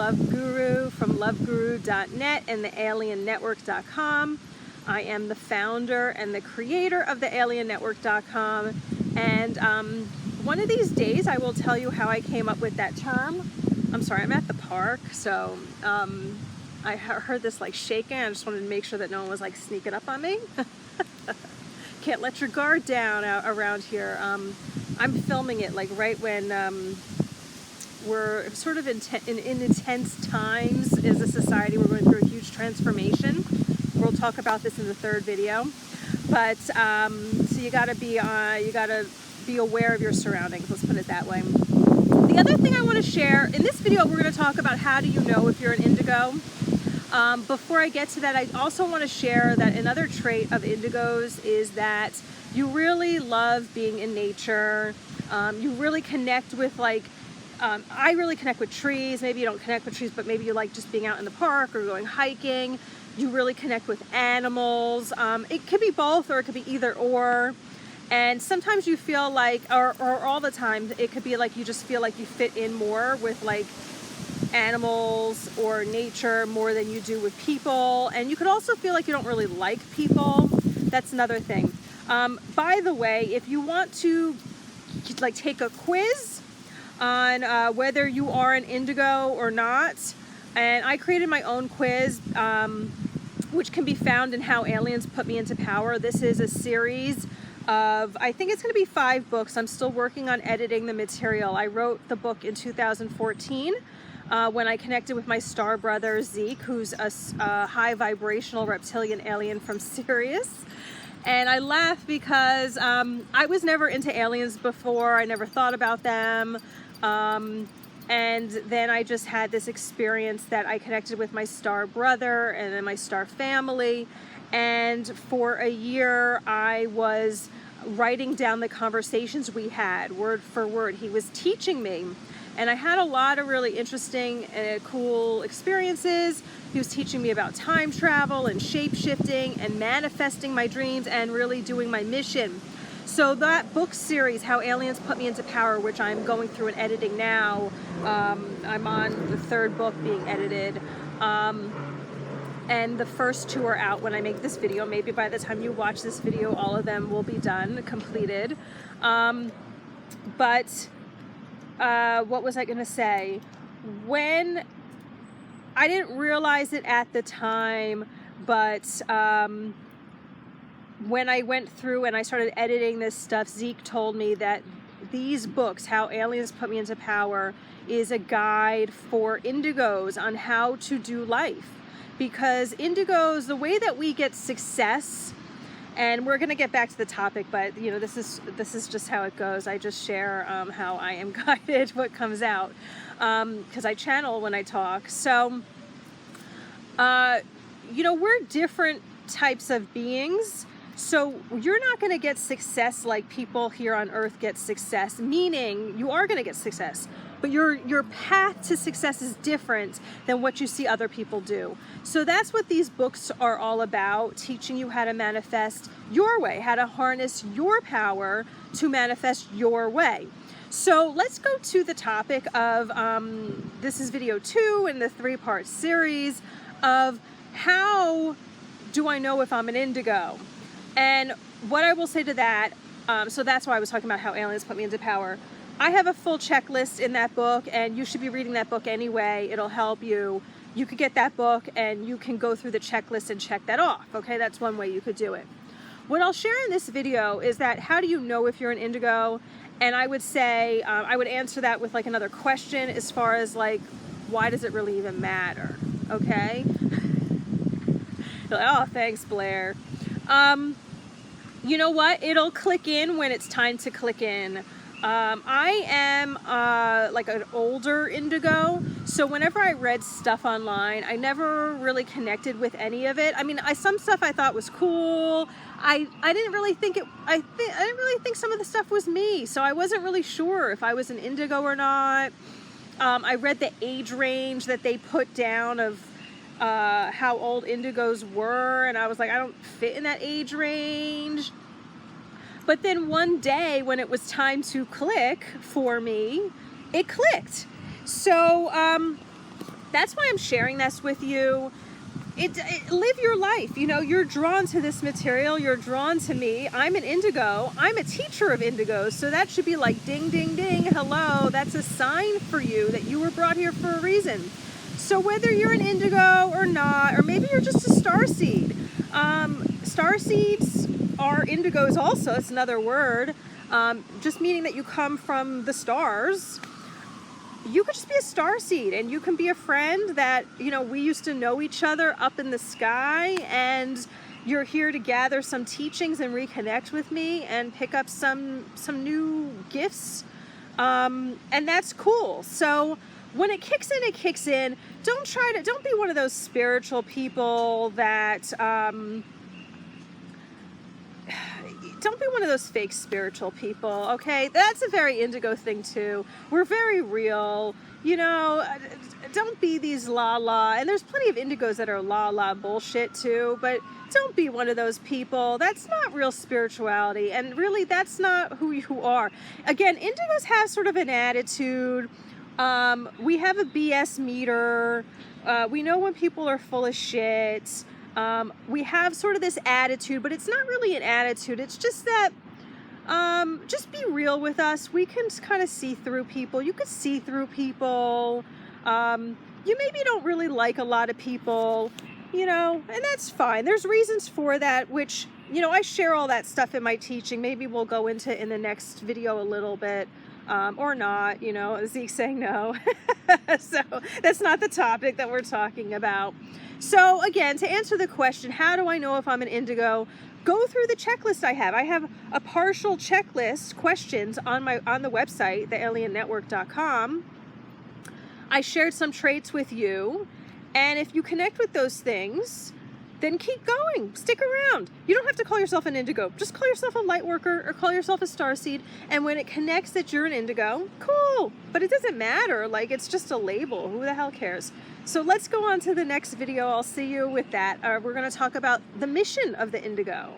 Love Guru from loveguru.net and thealiennetwork.com. I am the founder and the creator of thealiennetwork.com, and one of these days I will tell you how I came up with that term. I'm sorry, I'm at the park, so I heard this like shaking. I just wanted to make sure that no one was like sneaking up on me. Can't let your guard down around here. I'm filming it like right when we're sort of in intense times as a society. We're going through a huge transformation. We'll talk about this in the third video. But so you gotta be aware of your surroundings. Let's put it that way. The other thing I want to share in this video, we're going to talk about how do you know if you're an indigo. Before I get to that, I also want to share that another trait of indigos is that you really love being in nature. You really connect with I really connect with trees. Maybe you don't connect with trees, but maybe you like just being out in the park or going hiking. You really connect with animals. It could be both, or it could be either or. And sometimes you feel like, or all the time, it could be like you just feel like you fit in more with like animals or nature more than you do with people. And you could also feel like you don't really like people. That's another thing. By the way, if you want to like take a quiz on whether you are an indigo or not, and I created my own quiz, which can be found in How Aliens Put Me Into Power. This is a series of, I think it's going to be 5 books. I'm still working on editing the material. I wrote the book in 2014 when I connected with my star brother Zeke, who's a high vibrational reptilian alien from Sirius. And I laugh because I was never into aliens before. I never thought about them. And then I just had this experience that I connected with my star brother and then my star family. And for a year, I was writing down the conversations we had, word for word. He was teaching me. And I had a lot of really interesting and cool experiences. He was teaching me about time travel and shape-shifting and manifesting my dreams and really doing my mission. So that book series, How Aliens Put Me Into Power, which I'm going through and editing now, I'm on the 3rd book being edited. And the first 2 are out when I make this video. Maybe by the time you watch this video, all of them will be done, completed. What was I going to say? When I didn't realize it at the time, but when I went through and I started editing this stuff, Zeke told me that these books, How Aliens Put Me Into Power, is a guide for indigos on how to do life. Because indigos, the way that we get success, and we're going to get back to the topic, but you know, this is just how it goes. I just share how I am guided, what comes out, because I channel when I talk. So, you know, we're different types of beings. So you're not going to get success like people here on Earth get success, meaning you are going to get success, but your path to success is different than what you see other people do. So that's what these books are all about, teaching you how to manifest your way, how to harness your power to manifest your way. So let's go to the topic of, this is video 2 in the 3-part series of how do I know if I'm an indigo? And what I will say to that, so that's why I was talking about How Aliens Put Me Into Power. I have a full checklist in that book, and you should be reading that book anyway. It'll help you. You could get that book and you can go through the checklist and check that off. Okay, that's one way you could do it. What I'll share in this video is that how do you know if you're an indigo? And I would say, I would answer that with like another question as far as like, why does it really even matter? Okay. You're like, oh, thanks, Blaire. You know what? It'll click in when it's time to click in. I am like an older indigo, so whenever I read stuff online, I never really connected with any of it. I mean, some stuff I thought was cool. I didn't really think it. I didn't really think some of the stuff was me, so I wasn't really sure if I was an indigo or not. I read the age range that they put down of how old indigos were, and I was like, I don't fit in that age range. But then one day when it was time to click for me, it clicked. So that's why I'm sharing this with you. Live your life. You know, you're drawn to this material. You're drawn to me. I'm an indigo. I'm a teacher of indigos. So that should be like ding, ding, ding. Hello. That's a sign for you that you were brought here for a reason. So whether you're an indigo or not, or maybe you're just a starseed. Starseeds are indigos also. It's another word. Just meaning that you come from the stars. You could just be a starseed, and you can be a friend that, you know, we used to know each other up in the sky, and you're here to gather some teachings and reconnect with me and pick up some new gifts, and that's cool. So when it kicks in, it kicks in. Don't be one of those spiritual people that don't be one of those fake spiritual people, okay? That's a very indigo thing too. We're very real, you know. Don't be these la-la, and there's plenty of indigos that are la-la bullshit too, but don't be one of those people. That's not real spirituality, and really that's not who you are. Again, indigos have sort of an attitude. We have a BS meter. We know when people are full of shit. We have sort of this attitude, but it's not really an attitude. It's just that, just be real with us. We can kind of see through people. You could see through people. You maybe don't really like a lot of people, you know, and that's fine. There's reasons for that, which, you know, I share all that stuff in my teaching. Maybe we'll go into in the next video a little bit, or not, you know, Zeke's saying no. So that's not the topic that we're talking about. So again, to answer the question, how do I know if I'm an indigo? Go through the checklist I have. I have a partial checklist questions on the website, thealiennetwork.com. I shared some traits with you, and if you connect with those things, then keep going. Stick around. You don't have to call yourself an indigo. Just call yourself a light worker or call yourself a starseed, and when it connects that you're an indigo, cool. But it doesn't matter. Like, it's just a label. Who the hell cares? So let's go on to the next video. I'll see you with that. We're going to talk about the mission of the indigo.